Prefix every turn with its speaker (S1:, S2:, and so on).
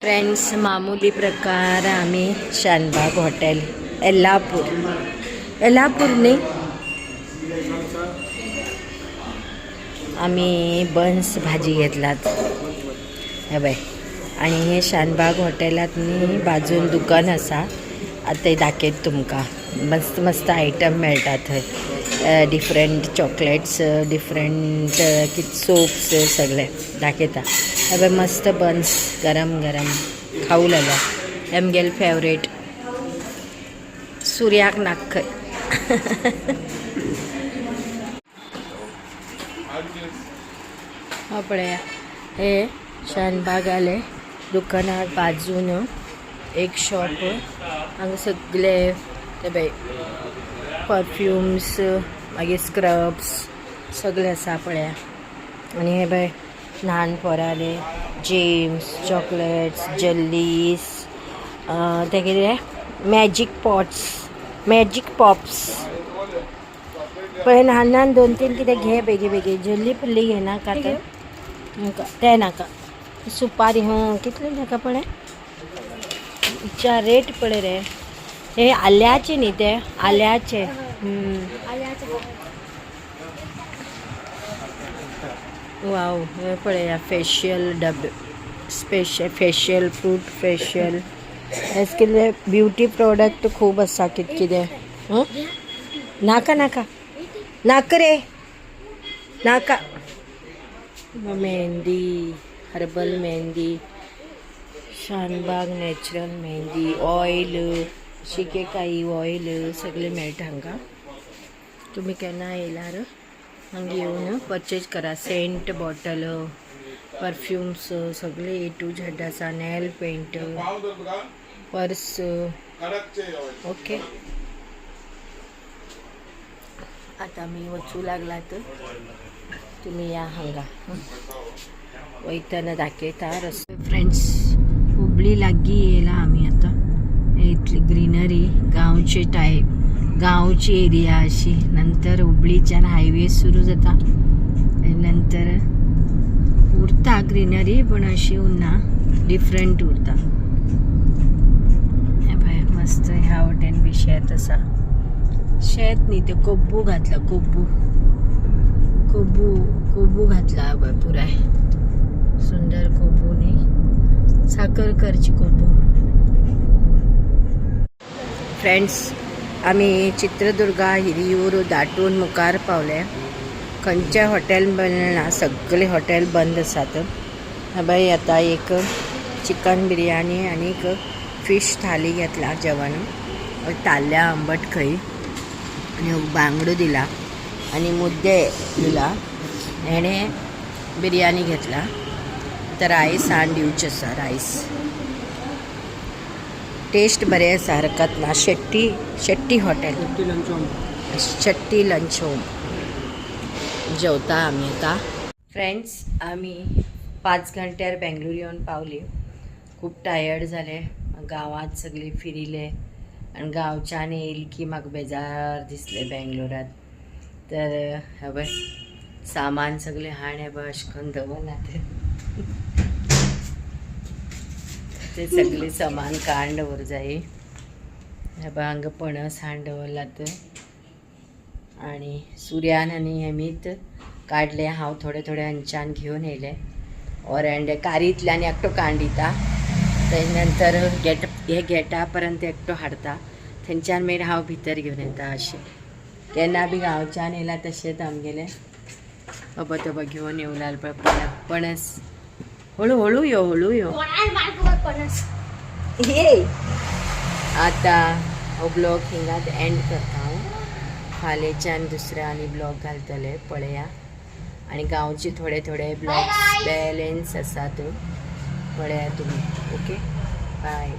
S1: Friends, मामूली प्रकार आम्ही शानबाग हॉटेल एल्हापूरने आम्ही बन्स भाजी घेतलात हे बाय. आणि हे शानबाग हॉटेलात बाजून दुकान असा. आता दाखयत तुमका मस्त मस्त आयटम मेळटात थंय. डिफरंट चॉकलेट्स, डिफरंट सोप्स सगळे दाखयता. हे मस्त बन्स गरम गरम खाऊ लागला. एमगेल फेवरेट सूर्याक नाख. पळया हे शानबाग आले दुकानात बाजून एक शॉप. हांगा सगळे ते बाय परफ्यूम्स मागीर स्क्रब्स सगळे आसा पळया. आणि हे बाय ल्हान पोराले जेम्स, चॉकलेट्स, जेल्लीज, ते कितें मॅजीक पॉप्स पळय. ल्हान ल्हान 2-3 कितें घे बेगी बेगी. जेल्ली फुल्ली घेनाका ते नाका. सुपारी कितले नाका पळय. च्या रेट पळय रे. हे आल्याचे न्ही ते आल्याचे. वाव. हे पळया फेशियल डब स्पेशल फेशियल फ्रूट फेशियल. हेच कितें ब्युटी प्रोडक्ट खूब आसा कितें. नाका नाका नाका रे नाका. Mehndi, herbal mehndi, Shanbag natural mehndi, oil, shikakai oil सगळे मेळटा हांगा. तुम्ही केन्ना येयल्यार हांगा येवन परचेज करा. सेंट बॉटल, परफ्यूम्स सगळे A to Z आसा. नेल पेंट, पर्स. ओके. आता मी वचू लागलात. तुम्ही या हांगा वयतना दाखयता रस्तो. फ्रेंड्स, हुबळी लागीं येयला आमी आता. इतली ग्रीनरी गांवचे गांवची एरिया अशी. नंतर हुबळीच्यान हायवे सुरू जाता. नंतर उरता ग्रीनरी पण अशी उरना, डिफरंट उरता. हे पळय मस्त. ह्या वटेन बी शेत आसा. शेत न्ही ते कोब्बू घातला. कोब्बू घातला पळय पुराय. सुंदर कोब्बू न्ही, साखरकरची कोब्बू. फ्रेंड्स, आम्ही चित्रदुर्गा हिरियूर दाटून मुखार पावले. खंयचे हॉटेल मेळना, सगळे हॉटेल बंद आसात. बाय आता एक चिकन बिर्याणी आणि एक फिश थाली घेतला जेवण. ताल्ल्या आंबट खंय आणि बांगडो दिला आणि मुद्दे दिला. हेणे बिर्याणी घेतला. तर रायस आण दिवचे आसा. रायस टेस्ट बरें आसा, हरकत ना. Shetty hotel, Shetty lunch home जेवता आमी आता. फ्रेंड्स, आमी 5 घंट्यार बेंगलोर येवन पावली. खूब टायर्ड जाले. गांवांत सगळी फिरिले आनी गांवच्यान येयली की म्हाका बेजार दिसले बेंगलोरात. तर हे सामान सगळे हाण हे अशें करून दवरलात. ते सगळे सामान काडून दवर जाय. हे हांगा पणस हाण दवरलात. आणि सुर्यान आनी हेमीत काडले. हांव थोडे थोडे हांच्यान घेवन येयले. ओरेंडे कारींतल्यान एकटो कांडिता. तेजे नंतर हे गेटा पर्यंत एकटो हाडटा. थंयच्यान मागीर हांव भितर घेवन येता. अशें केन्ना बी गांवच्यान येयला तशेंच आमगेले तबा घेवन येवं लागले. पणस हळू यो. ये आता हो ब्लॉग हिंगात एंड करता हांव. फाल्यांच्यान दुसरे आनी ब्लॉग घालतले पळया. आणि गांवचे थोडे ब्लॉग्स बॅलन्स आसात पळया तुमी. Okay, bye.